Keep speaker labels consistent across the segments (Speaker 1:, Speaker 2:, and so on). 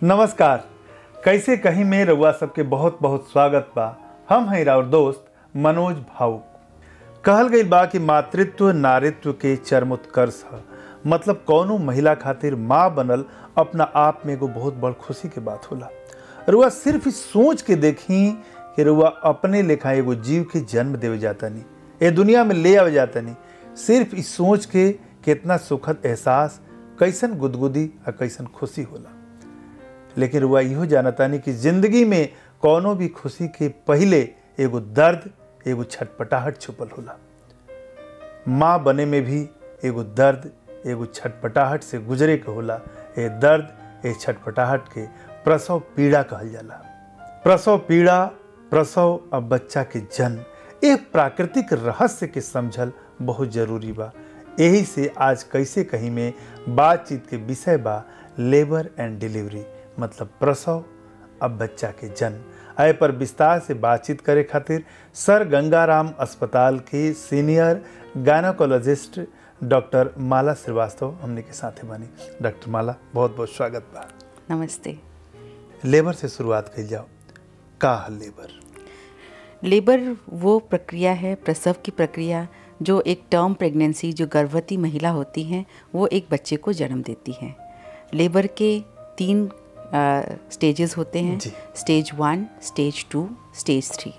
Speaker 1: नमस्कार। कैसे कहीं में रउआ सबके बहुत बहुत स्वागत बा। हम हैं और दोस्त मनोज भावुक। कहल गई बा कि मातृत्व नारित्व के चरमोत्कर्ष है। मतलब कौनो महिला खातिर माँ बनल अपना आप में एगो बहुत बड़ खुशी के बात होला। रुआ सिर्फ इस सोच के देखी कि रुआ अपने लेखा एगो जीव के जन्म देवे जाता नहीं, ये दुनिया में ले आवे जाता नहीं। सिर्फ इस सोच के कितना सुखद एहसास, कैसन गुदगुदी और कैसन खुशी होला। लेकिन रुआ इहो जानता नहीं कि जिंदगी में कौनो भी खुशी के पहले एगो दर्द, एगो छटपटाहट छुपल होला। माँ बने में भी एगो दर्द, एगो छटपटाहट से गुजरे के होला। ये दर्द, ये छटपटाहट के प्रसव पीड़ा कहल जाला। प्रसव पीड़ा, प्रसव अब बच्चा के जन्म, एक प्राकृतिक रहस्य के समझल बहुत जरूरी बा। यही से आज कैसे कहीं में बातचीत के विषय बा लेबर एंड डिलीवरी, मतलब प्रसव अब बच्चा के जन्म। आए पर विस्तार से बातचीत करे खातिर सर गंगाराम अस्पताल के senior gynaecologist doctor Mala Srivastava हमने के साथ बनी। डॉक्टर माला, बहुत बहुत स्वागत बा।
Speaker 2: नमस्ते।
Speaker 1: लेबर से शुरुआत कइल जाओ। का है लेबर?
Speaker 2: लेबर वो प्रक्रिया है, प्रसव की प्रक्रिया, जो एक टर्म प्रेगनेंसी, जो गर्भवती महिला होती हैं वो एक बच्चे को जन्म देती हैं। लेबर के 3 स्टेजेस होते हैं, स्टेज 1, स्टेज 2, स्टेज 3।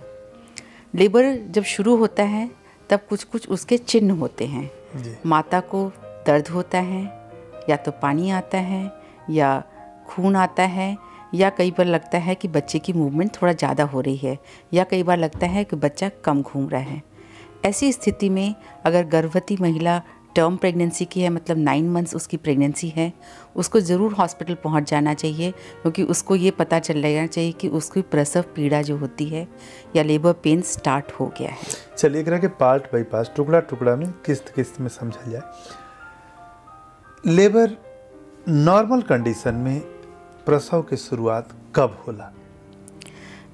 Speaker 2: लेबर जब शुरू होता है तब कुछ कुछ उसके चिन्ह होते हैं। माता को दर्द होता है, या तो पानी आता है, या खून आता है, या कई बार लगता है कि बच्चे की मूवमेंट थोड़ा ज़्यादा हो रही है, या कई बार लगता है कि बच्चा कम घूम रहा है। ऐसी स्थिति में अगर गर्भवती महिला टर्म प्रेगनेंसी की है, मतलब 9 मंथ्स उसकी प्रेगनेंसी है, उसको ज़रूर हॉस्पिटल पहुंच जाना चाहिए, क्योंकि उसको ये पता चल लेना चाहिए कि उसकी प्रसव पीड़ा जो होती है या लेबर पेन स्टार्ट हो गया है।
Speaker 1: चलिए एकरा के पार्ट बाई पार्ट, टुकड़ा टुकड़ा में, किस्त किस्त में समझल जाए। लेबर नॉर्मल कंडीशन में प्रसव की शुरुआत कब होला?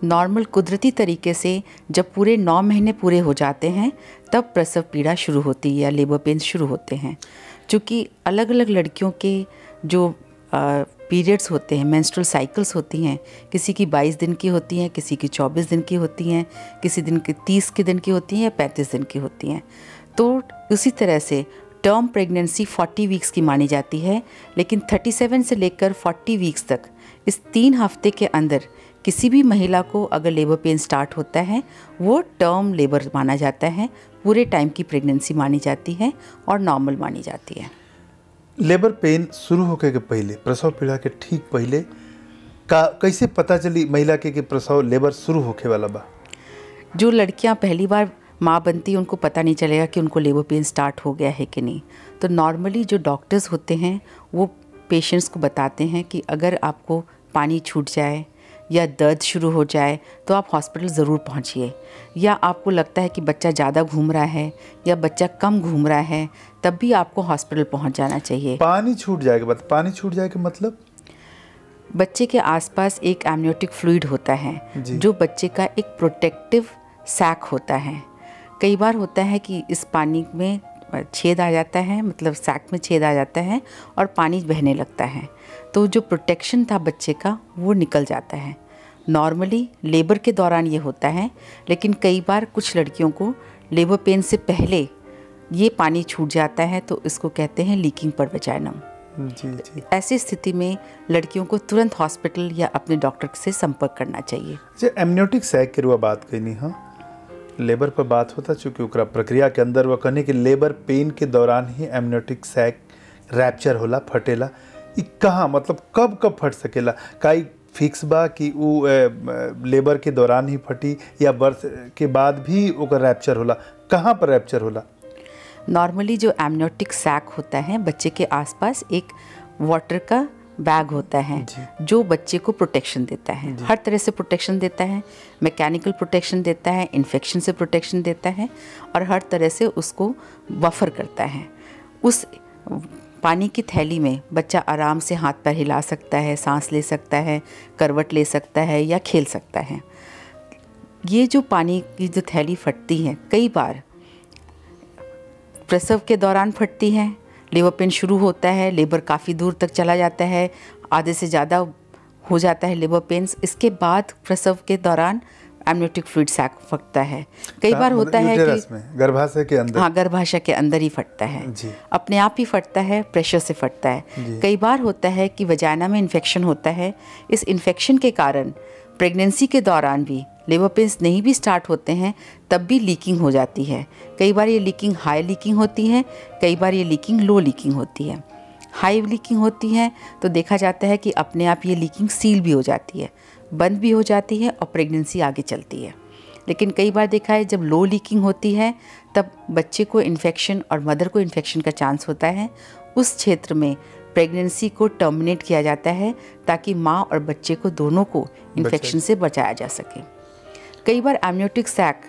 Speaker 2: नॉर्मल कुदरती तरीके से जब पूरे 9 महीने पूरे हो जाते हैं तब प्रसव पीड़ा शुरू होती है या लेबर पेन शुरू होते हैं। चूँकि अलग अलग लड़कियों के जो पीरियड्स होते हैं, मेंस्ट्रुअल साइकिल्स होती हैं, किसी की 22 दिन की होती हैं, किसी की 24 दिन की होती हैं, किसी दिन की 30 के दिन की होती हैं या 35 दिन की होती हैं। तो उसी तरह से टर्म प्रेगनेंसी 40 वीक्स की मानी जाती है, लेकिन 37 से लेकर 40 वीक्स तक, इस 3 हफ्ते के अंदर किसी भी महिला को अगर लेबर पेन स्टार्ट होता है वो टर्म लेबर माना जाता है, पूरे टाइम की प्रेगनेंसी मानी जाती है और नॉर्मल मानी जाती है।
Speaker 1: लेबर पेन शुरू होके के पहले, प्रसव पीड़ा के ठीक पहले का कैसे पता चली महिला के प्रसव लेबर शुरू होके वाला बा?
Speaker 2: जो लड़कियां पहली बार माँ बनती हैं उनको पता नहीं चलेगा कि उनको लेबर पेन स्टार्ट हो गया है कि नहीं। तो नॉर्मली जो डॉक्टर्स होते हैं वो पेशेंट्स को बताते हैं कि अगर आपको पानी छूट जाए या दर्द शुरू हो जाए तो आप हॉस्पिटल ज़रूर पहुंचिए, या आपको लगता है कि बच्चा ज़्यादा घूम रहा है या बच्चा कम घूम रहा है, तब भी आपको हॉस्पिटल पहुंच जाना चाहिए।
Speaker 1: पानी छूट जाए के बाद, पानी छूट जाए के मतलब
Speaker 2: बच्चे के आसपास एक एमनियोटिक फ्लूइड होता है जो बच्चे का एक प्रोटेक्टिव सैक होता है। कई बार होता है कि इस पानी में छेद आ जाता है, मतलब सैक में छेद आ जाता है और पानी बहने लगता है, तो जो प्रोटेक्शन था बच्चे का वो निकल जाता है। नॉर्मली लेबर के दौरान ये होता है, लेकिन कई बार कुछ लड़कियों को लेबर पेन से पहले ये पानी छूट जाता है, तो इसको कहते हैं लीकिंग पर वजाइनम।
Speaker 1: जी।
Speaker 2: ऐसी स्थिति में लड़कियों को तुरंत हॉस्पिटल या अपने डॉक्टर से संपर्क करना चाहिए।
Speaker 1: एमनियोटिक सैक के रुआ बात कही, हाँ लेबर पर बात होता, चूँकि ओकरा प्रक्रिया के अंदर वह कहने कि लेबर पेन के दौरान ही एमनियोटिक सैक रैप्चर होला, फटेला। ई कहाँ, मतलब कब फट सकेला? का फिक्स बा कि वो लेबर के दौरान ही फटी या बर्थ के बाद भी ओकर रैप्चर होला? कहाँ पर रैप्चर होला?
Speaker 2: नॉर्मली जो एमनियोटिक सैक होता है, बच्चे के आसपास एक वाटर का बैग होता है जो बच्चे को प्रोटेक्शन देता है, हर तरह से प्रोटेक्शन देता है। मैकेनिकल प्रोटेक्शन देता है, इन्फेक्शन से प्रोटेक्शन देता है, और हर तरह से उसको बफर करता है। उस पानी की थैली में बच्चा आराम से हाथ पैर हिला सकता है, सांस ले सकता है, करवट ले सकता है या खेल सकता है। ये जो पानी की जो थैली फटती है, कई बार प्रसव के दौरान फटती है, लेबर पेन शुरू होता है, लेबर काफ़ी दूर तक चला जाता है, आधे से ज़्यादा हो जाता है लेबर पेन्स, इसके बाद प्रसव के दौरान एमनियोटिक फ्लूइड सैक फटता है। कई बार होता है कि
Speaker 1: गर्भाशय के अंदर,
Speaker 2: हाँ, गर्भाशय के अंदर ही फटता है
Speaker 1: जी।
Speaker 2: अपने आप ही फटता है, प्रेशर से फटता है। कई बार होता है कि वजाइना में इन्फेक्शन होता है, इस इन्फेक्शन के कारण प्रेगनेंसी के दौरान भी लेबर पेन्स नहीं भी स्टार्ट होते हैं तब भी लीकिंग हो जाती है। कई बार ये लीकिंग हाई लीकिंग होती है, कई बार ये लीकिंग लो लीकिंग होती है। हाई लीकिंग होती है तो देखा जाता है कि अपने आप ये लीकिंग सील भी हो जाती है, बंद भी हो जाती है और प्रेगनेंसी आगे चलती है। लेकिन कई बार देखा है जब लो लीकिंग होती है तब बच्चे को इन्फेक्शन और मदर को इन्फेक्शन का चांस होता है। उस क्षेत्र में प्रेगनेंसी को टर्मिनेट किया जाता है ताकि माँ और बच्चे को दोनों को इन्फेक्शन से बचाया जा सके। कई बार एमनियोटिक सैक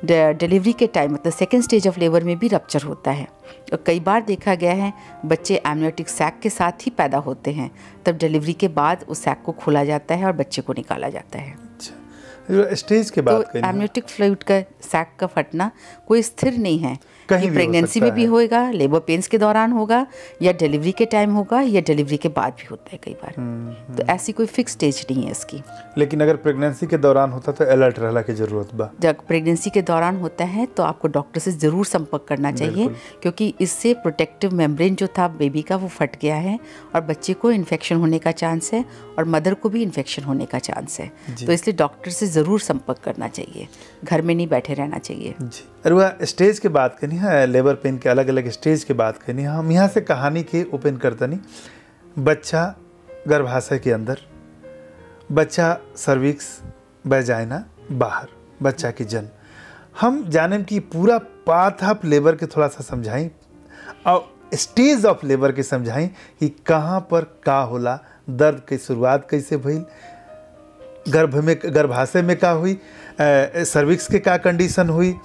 Speaker 2: डिलीवरी के टाइम मतलब सेकेंड स्टेज ऑफ लेबर में भी रप्चर होता है और कई बार देखा गया है बच्चे एमनियोटिक सैक के साथ ही पैदा होते हैं, तब डिलीवरी के बाद उस सैक को खोला जाता है और बच्चे को निकाला जाता है।
Speaker 1: अच्छा, स्टेज के बाद
Speaker 2: तो एमनियोटिक फ्लूइड का सैक का फटना कोई स्थिर नहीं है,
Speaker 1: कहीं
Speaker 2: ये प्रेगनेंसी में भी होगा, लेबर पेन्स के दौरान होगा, या डिलीवरी के टाइम होगा, या डिलीवरी के बाद भी होता है कई बार। तो ऐसी कोई फिक्स स्टेज नहीं है इसकी।
Speaker 1: लेकिन अगर प्रेगनेंसी के दौरान होता तो अलर्ट रहने की जरूरत बा।
Speaker 2: जब प्रेगनेंसी के दौरान होता है तो आपको डॉक्टर से ज़रूर संपर्क करना चाहिए, क्योंकि इससे प्रोटेक्टिव मेम्ब्रेन जो था बेबी का वो फट गया है और बच्चे को इन्फेक्शन होने का चांस है और मदर को भी इन्फेक्शन होने का चांस है। तो इसलिए डॉक्टर से ज़रूर संपर्क करना चाहिए, घर में नहीं बैठे रहना चाहिए
Speaker 1: जी। और वह स्टेज के बात करनी है, लेबर पेन के अलग अलग स्टेज के बात करनी है। हम यहाँ से कहानी के ओपन करता नहीं। बच्चा गर्भाशय के अंदर, बच्चा सर्विक्स वजाइना बाहर, बच्चा की जन्म। हम जाने की पूरा पाथ ऑफ लेबर के थोड़ा सा समझाई और स्टेज ऑफ लेबर के समझाई कि कहाँ पर का होला, दर्द की शुरुआत कैसे भइल, गर्भाशय में का हुई, सर्विक्स के का कंडीशन हुई,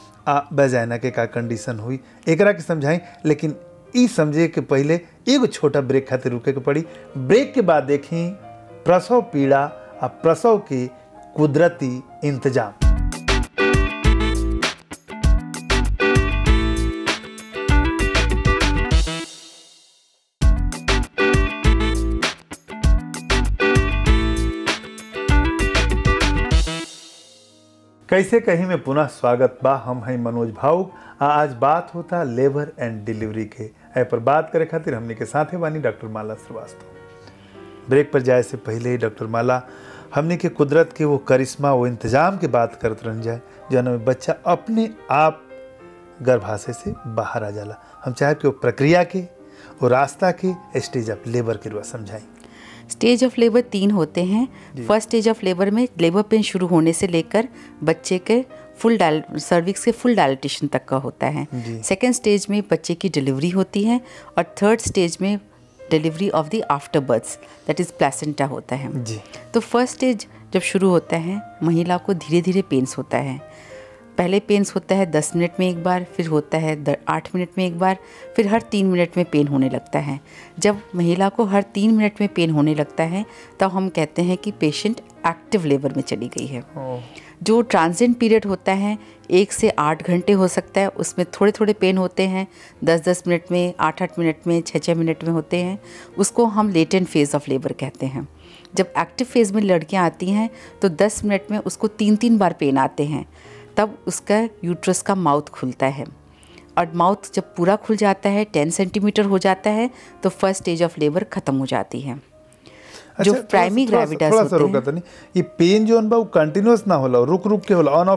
Speaker 1: वजाइना के का कंडीशन हुई, एकरा के समझाई। लेकिन ई समझे के पहले एगो छोटा ब्रेक खातिर रुके के पड़ी। ब्रेक के बाद देखें प्रसव पीड़ा और प्रसव के कुदरती इंतजाम। कैसे कहीं में पुनः स्वागत बा। हम हैं मनोज भावुक। आज बात होता लेबर एंड डिलीवरी के ऐ पर बात करे खातिर हमने के साथ है बानी डॉक्टर माला श्रीवास्तव। ब्रेक पर जाए से पहले डॉक्टर माला हमने के कुदरत के वो करिश्मा, वो इंतजाम की बात करते रह जाए जौन बच्चा अपने आप गर्भाशय से बाहर आ जाला। हम चाहे कि वो प्रक्रिया के, वो रास्ता के, स्टेज ऑफ लेबर के रुआ समझाएं।
Speaker 2: स्टेज ऑफ लेबर 3 होते हैं। फर्स्ट स्टेज ऑफ लेबर में लेबर पेन शुरू होने से लेकर बच्चे के सर्विक्स के फुल डायलिटेशन तक का होता है। सेकेंड स्टेज में बच्चे की डिलीवरी होती है और थर्ड स्टेज में delivery of the after birth that is placenta होता है जी। तो फर्स्ट स्टेज जब शुरू होता है महिला को धीरे धीरे पेन्स होता है। पहले पेन्स होता है 10 मिनट में एक बार, फिर होता है 8 मिनट में एक बार, फिर हर 3 मिनट में पेन होने लगता है। जब महिला को हर 3 मिनट में पेन होने लगता है तब हम कहते हैं कि पेशेंट एक्टिव लेबर में चली गई है। जो ट्रांजिएंट पीरियड होता है 1 से 8 घंटे हो सकता है, उसमें थोड़े थोड़े पेन होते हैं, 10-10 मिनट में, 8-8 मिनट में, 6-6 मिनट में होते हैं। उसको हम लेटेंट फेज़ ऑफ लेबर कहते हैं। जब एक्टिव फेज़ में लड़कियाँ आती हैं तो 10 मिनट में उसको 3-3 बार पेन आते हैं, तब उसका यूट्रस का माउथ खुलता है और माउथ जब पूरा खुल जाता है 10 सेंटीमीटर हो जाता है तो फर्स्ट स्टेज ऑफ लेबर खत्म हो जाती है। जो प्राइमरी ग्रेविडास होते हैं,
Speaker 1: ये पेन जो अनुभव कंटिन्यूअस ना होला, रुक रुक के होला, ऑन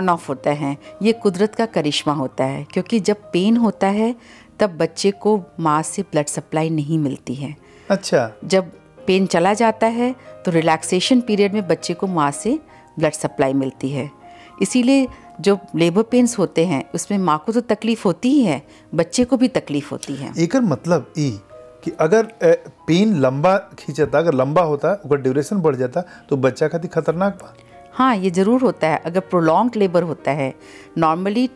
Speaker 1: ऑफ
Speaker 2: होता है। ये कुदरत का करिश्मा होता है, क्योंकि जब पेन होता है तब बच्चे को माँ से ब्लड सप्लाई नहीं मिलती है।
Speaker 1: अच्छा,
Speaker 2: जब पेन चला जाता है तो रिलैक्सेशन पीरियड में बच्चे को माँ से ब्लड सप्लाई मिलती है। इसीलिए जो लेबर पेन्स होते हैं उसमें माँ को तो तकलीफ होती ही है, बच्चे को भी तकलीफ होती है।
Speaker 1: एक मतलब ई कि अगर पेन लंबा खींचता, अगर लंबा होता अगर ड्यूरेशन बढ़ जाता तो बच्चा खातिर खतरनाक बा।
Speaker 2: हाँ, ये ज़रूर होता है। अगर प्रोलॉन्ग लेबर होता है, नॉर्मली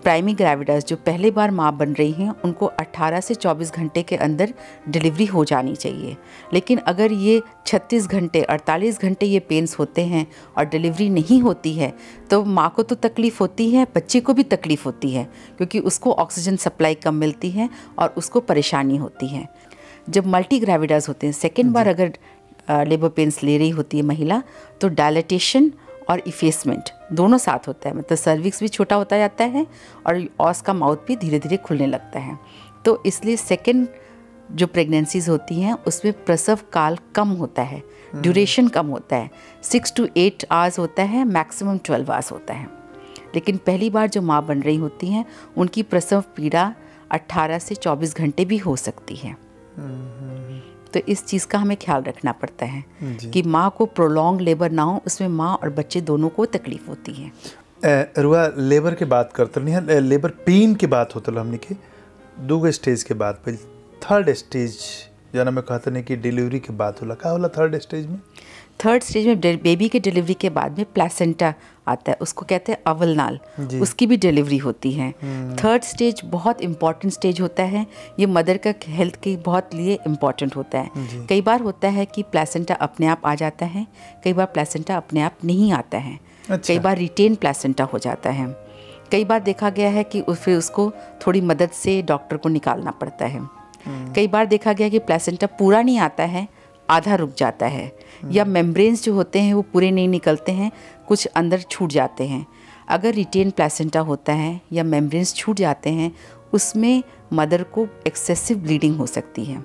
Speaker 2: प्राइमरी ग्रेविडास जो पहले बार माँ बन रही हैं उनको 18 से 24 घंटे के अंदर डिलीवरी हो जानी चाहिए। लेकिन अगर ये 36 घंटे 48 घंटे ये पेन्स होते हैं और डिलीवरी नहीं होती है तो माँ को तो तकलीफ़ होती है, बच्चे को भी तकलीफ़ होती है, क्योंकि उसको ऑक्सीजन सप्लाई कम मिलती है और उसको परेशानी होती है। जब मल्टी ग्रेविडास होते हैं, सेकेंड बार अगर लेबर पेन्स ले रही होती है महिला, तो डायलेटेशन और इफेसमेंट दोनों साथ होता है, मतलब सर्विक्स भी छोटा होता जाता है और ऑस का माउथ भी धीरे धीरे खुलने लगता है। तो इसलिए सेकेंड जो प्रेगनेंसीज होती हैं उसमें प्रसव काल कम होता है, ड्यूरेशन कम होता है, 6 to 8 आवर्स होता है, मैक्सिमम 12 आवर्स होता है। लेकिन पहली बार जो माँ बन रही होती हैं उनकी प्रसव पीड़ा 18 से 24 घंटे भी हो सकती है। तो इस चीज़ का हमें ख्याल रखना पड़ता है कि माँ को प्रोलॉन्ग लेबर ना हो, उसमें माँ और बच्चे दोनों को तकलीफ होती है।
Speaker 1: रुआ लेबर के बात करते नहीं, लेबर पेन की बात होता हमने के 2 स्टेज के बाद, पहले थर्ड स्टेज जना में कहते नहीं कि डिलीवरी के बाद होला, का होला थर्ड स्टेज में?
Speaker 2: थर्ड स्टेज में बेबी के डिलीवरी के बाद में प्लेसेंटा आता है, उसको कहते हैं अवलनाल, उसकी भी डिलीवरी होती है। थर्ड स्टेज बहुत इम्पॉर्टेंट स्टेज होता है, ये मदर का हेल्थ के बहुत लिए इम्पॉर्टेंट होता है। कई बार होता है कि प्लेसेंटा अपने आप आ जाता है, कई बार प्लेसेंटा अपने आप नहीं आता है।
Speaker 1: अच्छा।
Speaker 2: कई बार रिटेन प्लेसेंटा हो जाता है, कई बार देखा गया है कि फिर उसको थोड़ी मदद से डॉक्टर को निकालना पड़ता है। कई बार देखा गया कि प्लेसेंटा पूरा नहीं आता है, आधा रुक जाता है, या मेम्ब्रेन्स जो होते हैं वो पूरे नहीं निकलते हैं, कुछ अंदर छूट जाते हैं। अगर रिटेन प्लेसेंटा होता है या मेम्ब्रेन्स छूट जाते हैं, उसमें मदर को एक्सेसिव ब्लीडिंग हो सकती है।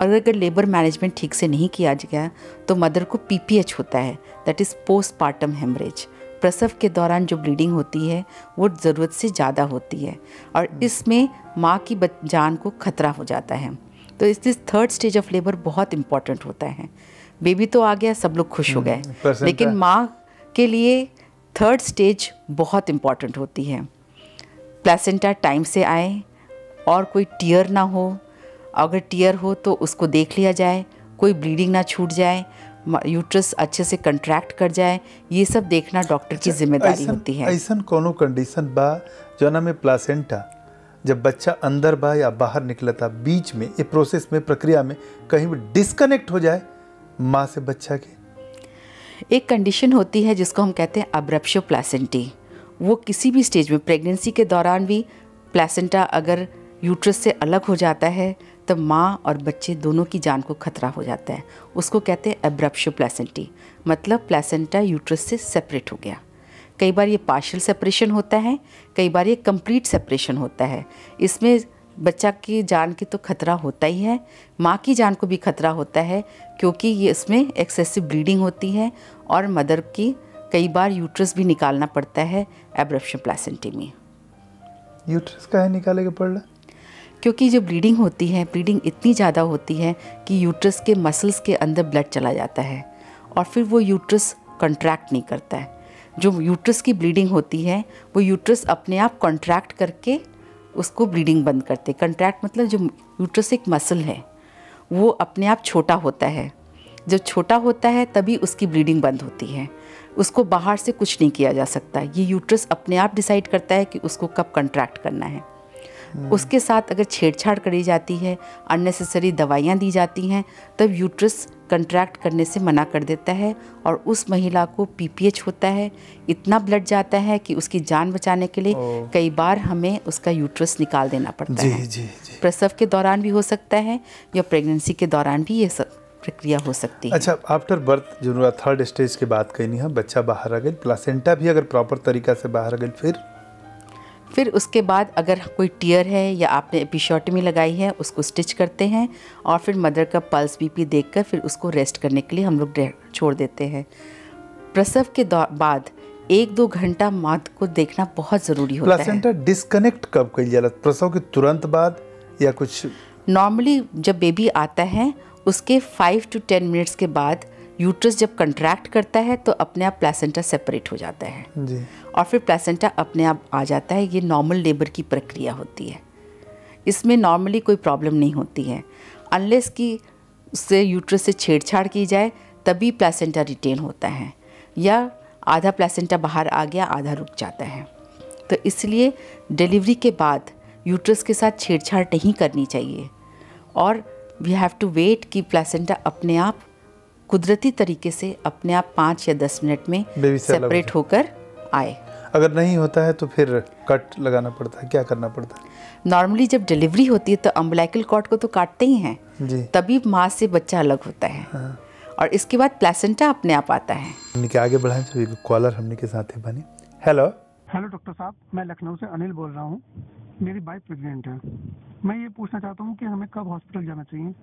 Speaker 2: और अगर लेबर मैनेजमेंट ठीक से नहीं किया गया तो मदर को PPH होता है, दैट इज़ पोस्टपार्टम हेमरेज। प्रसव के दौरान जो ब्लीडिंग होती है वो ज़रूरत से ज़्यादा होती है और इसमें माँ की जान को खतरा हो जाता है। तो इसलिए थर्ड स्टेज ऑफ लेबर बहुत इम्पॉर्टेंट होता है। बेबी तो आ गया, सब लोग खुश हो गए, लेकिन माँ के लिए थर्ड स्टेज बहुत इम्पॉर्टेंट होती है। प्लेसेंटा टाइम से आए और कोई टीयर ना हो, अगर टीयर हो तो उसको देख लिया जाए, कोई ब्लीडिंग ना छूट जाए, यूट्रस अच्छे से कंट्रैक्ट कर जाए, ये सब देखना डॉक्टर की जिम्मेदारी होती है।
Speaker 1: ऐसा कोनो कंडीशन बा जोना में प्लेसेंटा जब बच्चा अंदर बा या बाहर निकलता, बीच में ये प्रोसेस में, प्रक्रिया में कहीं भी डिस्कनेक्ट हो जाए माँ से बच्चा के?
Speaker 2: एक कंडीशन होती है जिसको हम कहते हैं अब्रप्शो प्लेसेंटी। वो किसी भी स्टेज में, प्रेगनेंसी के दौरान भी प्लेसेंटा अगर यूट्रस से अलग हो जाता है तब माँ और बच्चे दोनों की जान को खतरा हो जाता है। उसको कहते हैं अब्रप्शो प्लेसेंटी, मतलब प्लेसेंटा यूट्रस से सेपरेट हो गया। कई बार ये पार्शियल सेपरेशन होता है, कई बार ये कंप्लीट सेपरेशन होता है। इसमें बच्चा की जान की तो खतरा होता ही है, माँ की जान को भी खतरा होता है, क्योंकि ये इसमें एक्सेसिव ब्लीडिंग होती है और मदर की कई बार यूट्रस भी निकालना पड़ता है एब्रप्शन प्लेसेंटी में।
Speaker 1: यूट्रस काहे निकाले के पड़ला?
Speaker 2: क्योंकि जो ब्लीडिंग होती है, ब्लीडिंग इतनी ज़्यादा होती है कि यूट्रस के मसल्स के अंदर ब्लड चला जाता है और फिर वो यूट्रस कंट्रैक्ट नहीं करता है। जो यूट्रस की ब्लीडिंग होती है वो यूट्रस अपने आप कॉन्ट्रैक्ट करके उसको ब्लीडिंग बंद करते। कंट्रैक्ट मतलब जो यूट्रस एक मसल है वो अपने आप छोटा होता है, जब छोटा होता है तभी उसकी ब्लीडिंग बंद होती है। उसको बाहर से कुछ नहीं किया जा सकता, ये यूट्रस अपने आप डिसाइड करता है कि उसको कब कंट्रैक्ट करना है। उसके साथ अगर छेड़छाड़ करी जाती है, अननेसेसरी दवाइयाँ दी जाती हैं, तब यूट्रस कंट्रैक्ट करने से मना कर देता है और उस महिला को PPH होता है। इतना ब्लड जाता है कि उसकी जान बचाने के लिए कई बार हमें उसका यूट्रस निकाल देना पड़ता है।
Speaker 1: जी।
Speaker 2: प्रसव के दौरान भी हो सकता है या प्रेगनेंसी के दौरान भी ये सब प्रक्रिया हो सकती है।
Speaker 1: अच्छा, आफ्टर बर्थ जो थर्ड स्टेज की बात कहनी है, बच्चा बाहर आ गई, प्लासेंटा भी अगर प्रॉपर तरीका से बाहर आ गई,
Speaker 2: फिर उसके बाद अगर कोई टीयर है या आपने एपिशॉटमी लगाई है उसको स्टिच करते हैं और फिर मदर का पल्स BP देखकर फिर उसको रेस्ट करने के लिए हम लोग छोड़ देते हैं। प्रसव के बाद 1-2 घंटा माँ को देखना बहुत ज़रूरी होता है।
Speaker 1: प्लासेंटा डिस्कनेक्ट कब कइल जाला? प्रसव के तुरंत बाद या कुछ?
Speaker 2: नॉर्मली जब बेबी आता है उसके 5 to 10 मिनट्स के बाद यूट्रस जब कंट्रैक्ट करता है तो अपने आप प्लेसेंटा सेपरेट हो जाता है
Speaker 1: जी।
Speaker 2: और फिर प्लेसेंटा अपने आप आ जाता है। ये नॉर्मल लेबर की प्रक्रिया होती है, इसमें नॉर्मली कोई प्रॉब्लम नहीं होती है, अनलेस कि उससे यूट्रस से छेड़छाड़ की जाए तभी प्लेसेंटा रिटेन होता है, या आधा प्लेसेंटा बाहर आ गया आधा रुक जाता है। तो इसलिए डिलीवरी के बाद यूट्रस के साथ छेड़छाड़ नहीं करनी चाहिए और वी हैव टू वेट कि प्लेसेंटा अपने आप कुदरती तरीके से अपने आप 5 या 10 मिनट में सेपरेट होकर आए।
Speaker 1: अगर नहीं होता है तो फिर कट लगाना पड़ता है, क्या करना पड़ता है?
Speaker 2: नॉर्मली जब डिलीवरी होती है तो अम्बिलिकल कॉर्ड को तो काटते ही हैं जी। तभी माँ से बच्चा अलग होता है और इसके बाद प्लेसेंटा अपने आप आता है।
Speaker 1: हमने के आगे बढ़ाएं तो एक कॉलर हमने के साथ है बनी। हेलो
Speaker 3: हेलो डॉक्टर साहब, मैं लखनऊ से अनिल बोल रहा हूँ। मेरी वाइफ प्रेग्नेंट है। मैं ये पूछना चाहता हूँ कि हमें कब हॉस्पिटल जाना चाहिए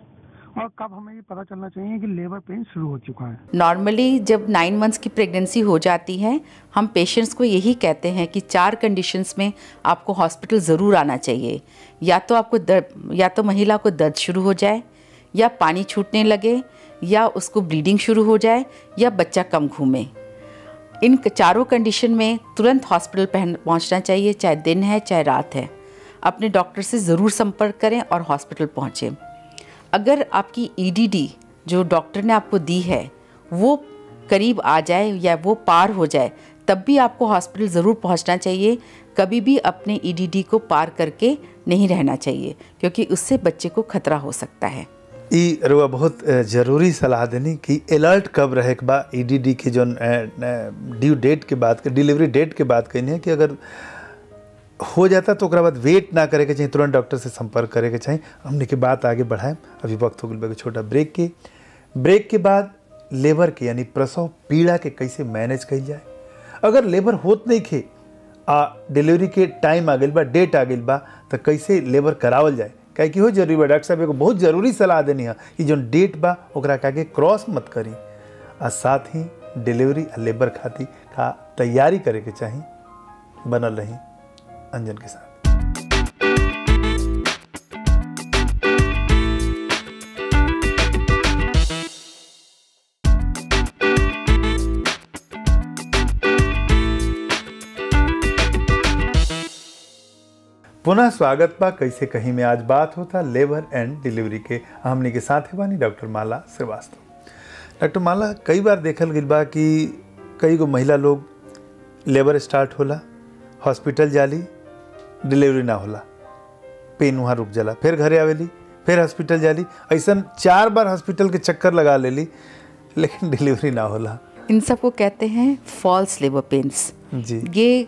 Speaker 3: और कब हमें ये पता चलना चाहिए कि लेबर पेन शुरू हो चुका है।
Speaker 2: नॉर्मली जब 9 मंथ्स की प्रेगनेंसी हो जाती है, हम पेशेंट्स को यही कहते हैं कि 4 कंडीशंस में आपको हॉस्पिटल ज़रूर आना चाहिए। या तो महिला को दर्द शुरू हो जाए, या पानी छूटने लगे, या उसको ब्लीडिंग शुरू हो जाए, या बच्चा कम घूमे। इन चारों कंडीशन में तुरंत हॉस्पिटल पहुंचना चाहिए, चाहे दिन है चाहे रात है। अपने डॉक्टर से ज़रूर संपर्क करें और हॉस्पिटल पहुंचें। अगर आपकी ईडीडी जो डॉक्टर ने आपको दी है वो करीब आ जाए या वो पार हो जाए, तब भी आपको हॉस्पिटल ज़रूर पहुंचना चाहिए। कभी भी अपने ईडीडी को पार करके नहीं रहना चाहिए, क्योंकि उससे बच्चे को खतरा हो सकता है।
Speaker 1: ई रुआ बहुत ज़रूरी सलाह देनी कि अलर्ट कब रहे के बाद ईडीडी के जो ड्यू डेट के बाद डिलीवरी डेट के बाद कहनी है कि अगर हो जाता तो उसके बाद वेट ना करे के चाहिए, तुरंत डॉक्टर से संपर्क करे के चाहिए। हमने के बात आगे बढ़ाएं। अभी वक्त हो गया छोटा ब्रेक के बाद लेबर के यानी प्रसव पीड़ा के कैसे मैनेज कल जाए। अगर लेबर होत नहीं खे डिलीवरी के टाइम आ गई बा, डेट आ गई बा, तो कैसे लेबर करावल जाए, काहे कि हो जरूरी बा। डॉक्टर साहब एगो बहुत जरूरी सलाह देनी है कि जो डेट बा ओकरा के आगे क्रॉस मत करी, और साथ ही डिलीवरी और लेबर खातिर का तैयारी करे के चाहिए। बनल रही अंजन के साथ। पुनः स्वागत बा कैसे कहीं में। आज बात होता लेबर एंड डिलीवरी के। हमने के साथ है बानी डॉक्टर माला श्रीवास्तव। डॉक्टर माला, कई बार देखल गई बा कि कई गो महिला लोग लेबर स्टार्ट होला, हॉस्पिटल जाली, डिलीवरी ना होला, पेन वहाँ रुक जाला, फिर घरे आवेली, फिर हॉस्पिटल जाली, ऐसा 4 बार हॉस्पिटल के चक्कर लगा लेली, लेकिन डिलीवरी ना होला।
Speaker 2: इन सबको कहते हैं फॉल्स लेबर पेन्स
Speaker 1: जी।
Speaker 2: ये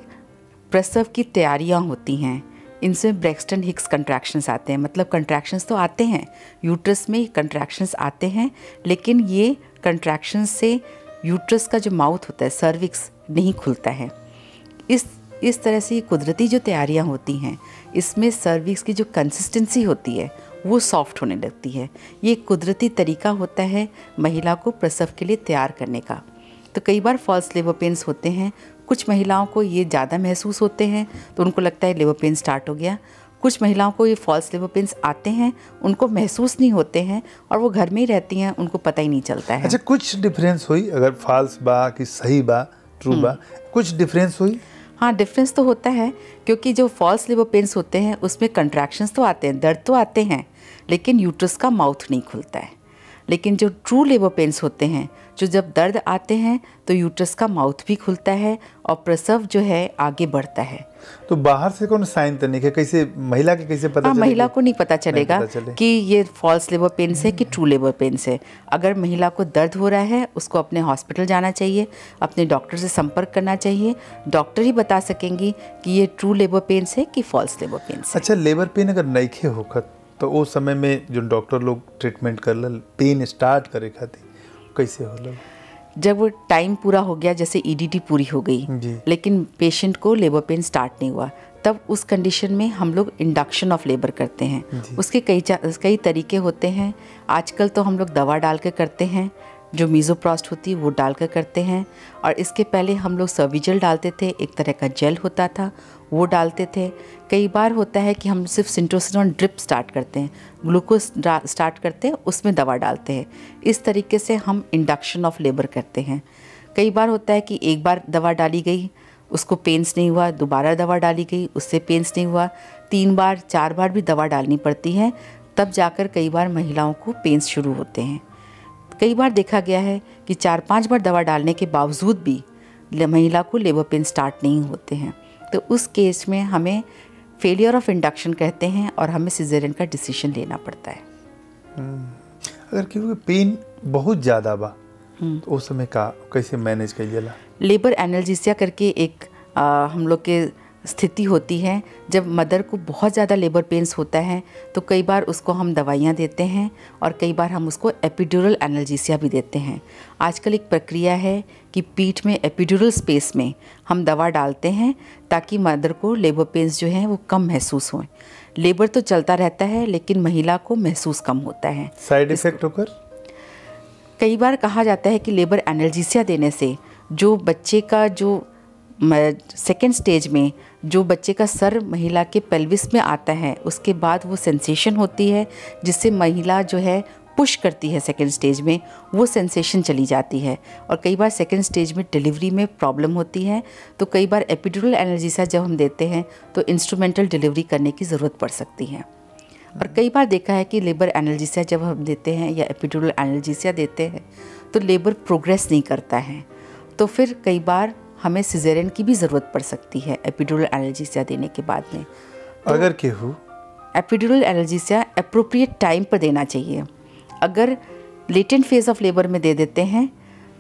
Speaker 2: प्रसव की तैयारियां होती हैं। इनसे ब्रैक्सटन हिक्स कंट्रैक्शंस आते हैं। मतलब कंट्रैक्शंस तो आते हैं, यूट्रस में कंट्रैक्शंस आते हैं, लेकिन ये कंट्रैक्शंस से यूट्रस का जो माउथ होता है, सर्विक्स, नहीं खुलता है। इस तरह से कुदरती जो तैयारियां होती हैं, इसमें सर्विक्स की जो कंसिस्टेंसी होती है वो सॉफ्ट होने लगती है। ये कुदरती तरीका होता है महिला को प्रसव के लिए तैयार करने का। तो कई बार फॉल्स लेबर पेन्स होते हैं। कुछ महिलाओं को ये ज़्यादा महसूस होते हैं तो उनको लगता है लेबर पेन स्टार्ट हो गया। कुछ महिलाओं को ये फॉल्स लेबर पेन्स आते हैं, उनको महसूस नहीं होते हैं और वो घर में ही रहती हैं, उनको पता ही नहीं चलता है।
Speaker 1: अच्छा, कुछ डिफरेंस हुई अगर फॉल्स बा कि सही बा, ट्रू बा, कुछ डिफरेंस हुई?
Speaker 2: हाँ, डिफरेंस तो होता है, क्योंकि जो फॉल्स लेबर पेन्स होते हैं उसमें कंट्रैक्शंस तो आते हैं, दर्द तो आते हैं, लेकिन यूट्रस का माउथ नहीं खुलता है। लेकिन जो ट्रू लेबर पेन्स होते हैं, जो जब दर्द आते हैं तो यूट्रस का माउथ भी खुलता है और प्रसव जो है आगे बढ़ता है।
Speaker 1: तो बाहर से कौन साइन तो नहीं है, कैसे महिला के कैसे पता चलेगा?
Speaker 2: महिला को नहीं पता चलेगा कि ये फॉल्स लेबर पेन्स है कि ट्रू लेबर पेन्स है। अगर महिला को दर्द हो रहा है, उसको अपने हॉस्पिटल जाना चाहिए, अपने डॉक्टर से संपर्क करना चाहिए। डॉक्टर ही बता सकेंगी कि ये ट्रू लेबर पेन्स है कि फॉल्स लेबर पेन्स है।
Speaker 1: अच्छा, लेबर पेन अगर नइखे होखत तो उस समय में जो डॉक्टर लोग ट्रीटमेंट करल पेन स्टार्ट करे खातिर कैसे होला?
Speaker 2: जब वो टाइम पूरा हो गया, जैसे ईडीडी पूरी हो गई लेकिन पेशेंट को लेबर पेन स्टार्ट नहीं हुआ, तब उस कंडीशन में हम लोग इंडक्शन ऑफ लेबर करते हैं। उसके कई तरीके होते हैं। आजकल तो हम लोग दवा डाल के करते हैं, जो मीज़ोप्रोस्ट होती है वो डाल कर करते हैं। और इसके पहले हम लोग सर्विजल डालते थे, एक तरह का जेल होता था, वो डालते थे। कई बार होता है कि हम सिर्फ सिंटोसिनोन ड्रिप स्टार्ट करते हैं, ग्लूकोज स्टार्ट करते हैं, उसमें दवा डालते हैं। इस तरीके से हम इंडक्शन ऑफ लेबर करते हैं। कई बार होता है कि एक बार दवा डाली गई, उसको पेन्स नहीं हुआ, दोबारा दवा डाली गई, उससे पेन्स नहीं हुआ, 3 बार 4 बार भी दवा डालनी पड़ती है, तब जाकर कई बार महिलाओं को पेन्स शुरू होते हैं। कई बार देखा गया है कि 4-5 बार दवा डालने के बावजूद भी महिला को लेबर पेन स्टार्ट नहीं होते हैं। तो उस केस में हमें फेलियर ऑफ इंडक्शन कहते हैं और हमें सिजेरियन का डिसीजन लेना पड़ता है।
Speaker 1: अगर क्योंकि पेन बहुत ज़्यादा बा तो उस समय का कैसे मैनेज कइल जाला?
Speaker 2: लेबर एनाल्जेसिया करके एक हम लोग के स्थिति होती है जब मदर को बहुत ज़्यादा लेबर पेन्स होता है तो कई बार उसको हम दवाइयाँ देते हैं और कई बार हम उसको एपिड्यूरल एनाल्जेसिया भी देते हैं। आजकल एक प्रक्रिया है कि पीठ में एपिड्यूरल स्पेस में हम दवा डालते हैं ताकि मदर को लेबर पेन्स जो हैं वो कम महसूस हों। लेबर तो चलता रहता है लेकिन महिला को महसूस कम होता है।
Speaker 1: साइड इफेक्ट होकर
Speaker 2: कई बार कहा जाता है कि लेबर एनाल्जेसिया देने से जो बच्चे का जो सेकेंड स्टेज में जो बच्चे का सर महिला के पेल्विस में आता है उसके बाद वो सेंसेशन होती है जिससे महिला जो है पुश करती है सेकेंड स्टेज में, वो सेंसेशन चली जाती है। और कई बार सेकेंड स्टेज में डिलीवरी में प्रॉब्लम होती है तो कई बार एपिड्यूरल एनाल्जेसिया जब हम देते हैं तो इंस्ट्रूमेंटल डिलीवरी करने की ज़रूरत पड़ सकती है। और कई बार देखा है कि लेबर एनाल्जेसिया जब हम देते हैं या एपिड्यूरल एनाल्जेसिया देते हैं तो लेबर प्रोग्रेस नहीं करता है, तो फिर कई बार हमें सिजेरियन की भी ज़रूरत पड़ सकती है एपिड्यूरल एनाल्जेसिया देने के बाद में। तो
Speaker 1: अगर केहू
Speaker 2: एपिड्यूरल एनाल्जेसिया एप्रोप्रिएट टाइम पर देना चाहिए। अगर लेटेंट फेज ऑफ लेबर में दे देते हैं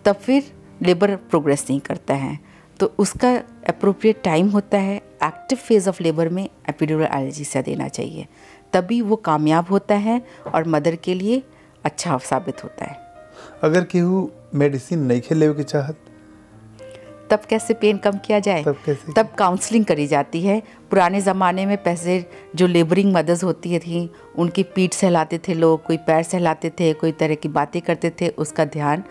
Speaker 2: तब फिर लेबर प्रोग्रेस नहीं करता है, तो उसका एप्रोप्रिएट टाइम होता है एक्टिव फेज ऑफ लेबर में एपिड्यूरल एनाल्जेसिया देना चाहिए, तभी वो कामयाब होता है और मदर के लिए अच्छा साबित होता है।
Speaker 1: अगर केहू मेडिसिन नहीं खेले की चाहत
Speaker 2: तब कैसे पेन कम किया जाए? तब काउंसलिंग करी जाती है। पुराने ज़माने में पैसे जो लेबरिंग मदर्स होती थी उनकी पीठ सहलाते थे लोग, कोई पैर सहलाते थे, कोई तरह की बातें करते थे, उसका ध्यान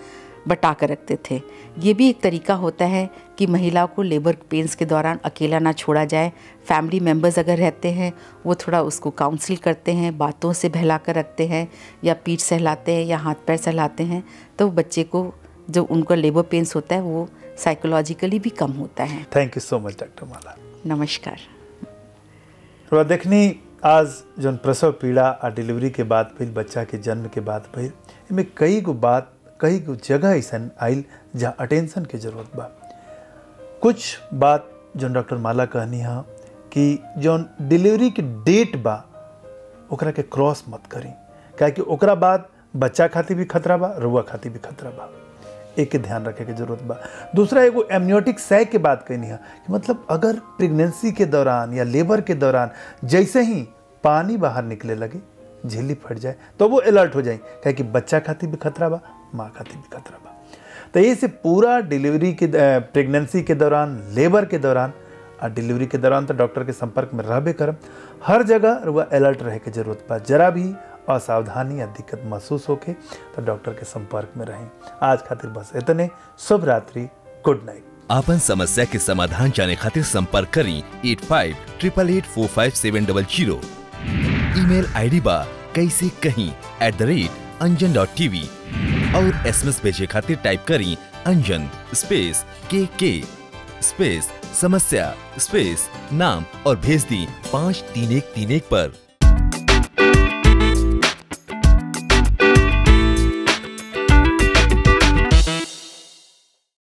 Speaker 2: बटा कर रखते थे। ये भी एक तरीका होता है कि महिलाओं को लेबर पेन्स के दौरान अकेला ना छोड़ा जाए। फैमिली मेम्बर्स अगर रहते हैं वो थोड़ा उसको काउंसिल करते हैं, बातों से बहला कर रखते हैं या पीठ सहलाते हैं या हाथ पैर सहलाते हैं, तो बच्चे को जो उनका लेबर पेन्स होता है वो साइकोलॉजिकली भी कम होता है।
Speaker 1: Thank you so much doctor Mala.
Speaker 2: नमस्कार।
Speaker 1: थोड़ा देखनी आज जो प्रसव पीड़ा और डिलीवरी के बाद फिर बच्चा के जन्म के बाद फिर इनमें कई गो बात कई गो जगह ऐसा आइल जहाँ अटेंशन की जरूरत बा। कुछ बात जो डॉक्टर माला कहनी है कि जो डिलीवरी के डेट बा ओकरा के क्रॉस मत करी, क्या कि ओकरा बाद बच्चा खातिर भी खतरा बा, रुआ खातिर भी खतरा बा, एक के ध्यान रखे की जरूरत बा। दूसरा एगो एमनियोटिक सैग के बात कहनी है कि मतलब अगर प्रेगनेंसी के दौरान या लेबर के दौरान जैसे ही पानी बाहर निकले लगे, झिल्ली फट जाए तो वो अलर्ट हो जाए, क्या कि बच्चा खातिर भी खतरा बा, माँ खातिर भी खतरा बा। तो ये से पूरा डिलीवरी के प्रेगनेंसी के दौरान, लेबर के दौरान और डिलीवरी के दौरान तो डॉक्टर के संपर्क में रहबे करम। हर जगह वह अलर्ट रहे की जरूरत बा। जरा भी असावधानी या दिक्कत महसूस होके तो डॉक्टर के संपर्क में रहें। आज खातिर बस इतने। शुभ रात्रि, गुड नाइट।
Speaker 4: आपन समस्या के समाधान जाने खातिर संपर्क करी 8588845700। ईमेल आईडी बा कैसे कहीं @anjan.tv और SMS भेजे खातिर टाइप करी अंजन स्पेस KK स्पेस समस्या स्पेस नाम और भेज दी 53131 पर।